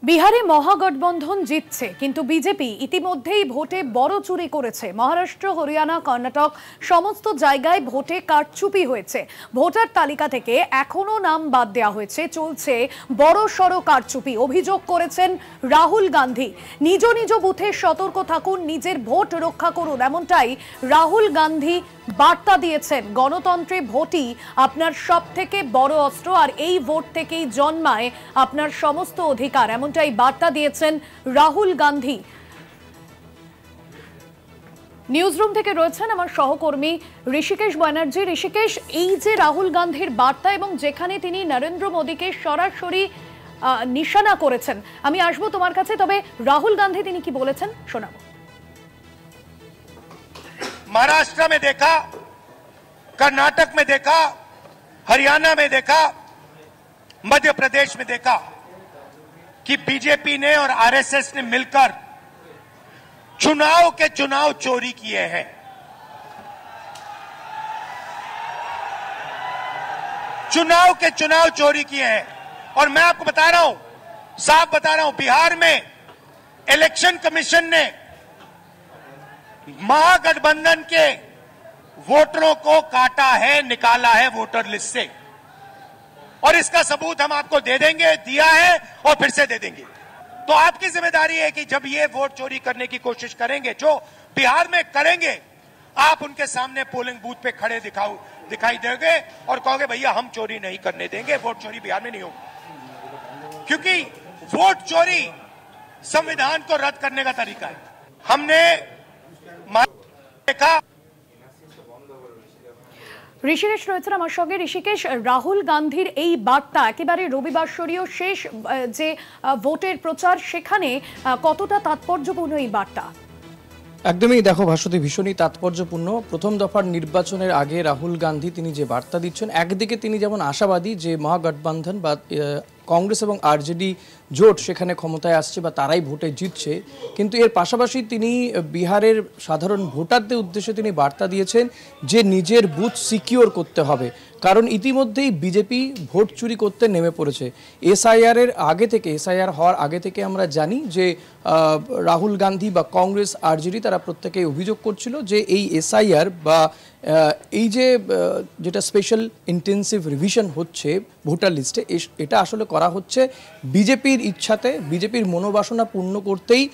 বিহারে মহাগঠবন্ধন জিতছে, কিন্তু বিজেপি ইতিমধ্যেই ভোটে বড় চুরি করেছে। মহারাষ্ট্র, হরিয়ানা, কর্ণাটক সমস্ত জায়গায় ভোটে কারচুপি হয়েছে। ভোটার তালিকা থেকে এখনো নাম বাদ দেওয়া হয়েছে। চলছে বড় সড় কারচুপি। অভিযোগ করেছেন রাহুল গান্ধী। নিজ নিজ বুথে সতর্ক থাকুন, নিজের ভোট রক্ষা করুন, এমনটাই রাহুল গান্ধী বার্তা দিয়েছেন। গণতন্ত্রে ভোটই আপনার সবথেকে বড় অস্ত্র, আর এই ভোট থেকেই জন্মায় আপনার সমস্ত অধিকার, এমনটাই বার্তা দিয়েছেন রাহুল গান্ধী। নিউজরুম থেকে রয়েছেন আমার সহকর্মী ঋষিকেশ ব্যানার্জি। ঋষিকেশ, এই যে রাহুল গান্ধীর বার্তা এবং যেখানে তিনি নরেন্দ্র মোদীকে সরাসরি নিশানা করেছেন, আমি আসবো তোমার কাছে, তবে রাহুল গান্ধী তিনি কি বলেছেন শোনাবো। महाराष्ट्र में देखा, कर्नाटक में देखा, हरियाणा में देखा, मध्य प्रदेश में देखा कि बीजेपी ने और आरएसएस ने मिलकर चुनाव चोरी किए हैं। चुनाव चोरी किए हैं। और मैं आपको बता रहा हूं, साफ बता रहा हूं, बिहार में इलेक्शन कमीशन ने महागठबंधन के वोटरों को काटा है, निकाला है वोटर लिस्ट से, और इसका सबूत हम आपको दे देंगे, दिया है और फिर से दे देंगे। तो आपकी जिम्मेदारी है कि जब ये वोट चोरी करने की कोशिश करेंगे, जो बिहार में करेंगे, आप उनके सामने पोलिंग बूथ पे खड़े दिखाई देंगे और कहोगे भैया हम चोरी नहीं करने देंगे, वोट चोरी बिहार में नहीं होगी। क्योंकि वोट चोरी संविधान को रद्द करने का तरीका है। हमने देखा। ঋষিকেশ রয়েছেন আমার সঙ্গে। ঋষিকেশ, রাহুল গান্ধীর এই বার্তা একেবারে রবিবাসরীয় শেষ যে ভোটের প্রচার, সেখানে কতটা তাৎপর্যপূর্ণ এই বার্তা? একদমই, দেখো ভাস্বতী, ভীষণই তাৎপর্যপূর্ণ। প্রথম দফার নির্বাচনের আগে রাহুল গান্ধী তিনি যে বার্তা দিচ্ছেন, একদিকে তিনি যেমন আশাবাদী যে মহাগঠবন্ধন বা কংগ্রেস এবং আরজেডি জোট সেখানে ক্ষমতায় আসছে বা তারাই ভোটে জিতছে, কিন্তু এর পাশাপাশি তিনি বিহারের সাধারণ ভোটারদের উদ্দেশ্যে তিনি বার্তা দিয়েছেন যে নিজের বুথ সিকিওর করতে হবে, কারণ ইতিমধ্যেই বিজেপি ভোট চুরি করতে নেমে পড়েছে। এসআইআর হওয়ার আগে থেকে আমরা জানি যে রাহুল গান্ধী বা কংগ্রেস, আরজেডি তারা প্রত্যেকেই অভিযোগ করছিল যে এই এসআইআর বা এই যে যেটা স্পেশাল ইন্টেন্সিভ রিভিশন হচ্ছে ভোটার লিস্টে, এটা আসলে করা হচ্ছে বিজেপির ইচ্ছাতে, বিজেপির মনোবাসনা পূর্ণ করতেই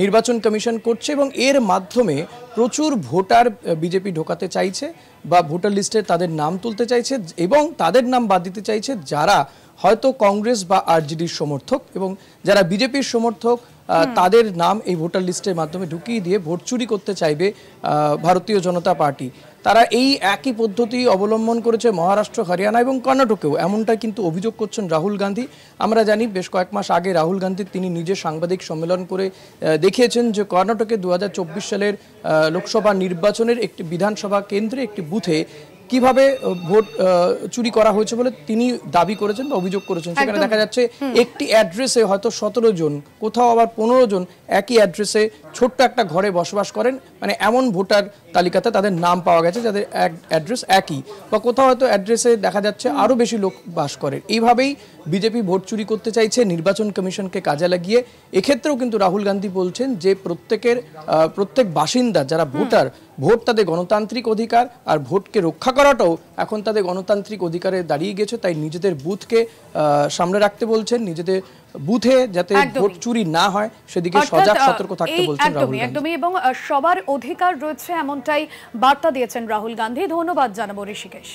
নির্বাচন কমিশন করছে, এবং এর মাধ্যমে প্রচুর ভোটার বিজেপি ঢোকাতে চাইছে বা ভোটার লিস্টে তাদের নাম তুলতে চাইছে, এবং তাদের নাম বাদ দিতে চাইছে যারা হয়তো কংগ্রেস বা আরজেডির সমর্থক, এবং যারা বিজেপির সমর্থক তাদের নাম এই ভোটার লিস্টের মাধ্যমে ঢুকিয়ে দিয়ে ভোট চুরি করতে চাইবে ভারতীয় জনতা পার্টি। তারা এই একই পদ্ধতি অবলম্বন করেছে মহারাষ্ট্র, হরিয়ানা এবং কর্ণাটকেও, এমনটা কিন্তু অভিযোগ করছেন রাহুল গান্ধী। আমরা জানি বেশ কয়েক মাস আগে রাহুল গান্ধী তিনি নিজে সাংবাদিক সম্মেলন করে দেখিয়েছেন যে কর্ণাটকে 2024 সালের লোকসভা নির্বাচনের একটি বিধানসভা কেন্দ্রে একটি বুথে কিভাবে ভোট চুরি করা হয়েছে বলে তিনি দাবি করেছেন বা অভিযোগ করেছেন। সেখানে দেখা যাচ্ছে একটি অ্যাড্রেসে হয়তো 17 জন, কোথাও আবার 15 জন একই অ্যাড্রেসে ছোট্ট একটা ঘরে বসবাস করেন, মানে এমন ভোটার তালিকাতে তাদের নাম পাওয়া গেছে যাদের অ্যাড্রেস একই, বা কোথাও হয়তো অ্যাড্রেসে দেখা যাচ্ছে আরও বেশি লোক বাস করে। এইভাবেই বিজেপি ভোট চুরি করতে চাইছে নির্বাচন কমিশনকে কাজে লাগিয়ে। এক্ষেত্রেও কিন্তু রাহুল গান্ধী বলছেন যে প্রত্যেক বাসিন্দা যারা ভোটার, ভোট তাদের গণতান্ত্রিক অধিকার, আর ভোটকে রক্ষা করাটাও এখন তাদের গণতান্ত্রিক অধিকারে দাঁড়িয়ে গেছে। তাই নিজেদের বুথকে সামনে রাখতে বলছেন, নিজেদের বুথে যাতে ভোট চুরি না হয় সেদিকে সজাগ সতর্ক থাকতে বলছেন রাহুল গান্ধী। একদমই, এবং সবার অধিকার রয়েছে এমনটাই বার্তা দিয়েছেন রাহুল গান্ধী। ধন্যবাদ জানাবো ঋষিকেশ।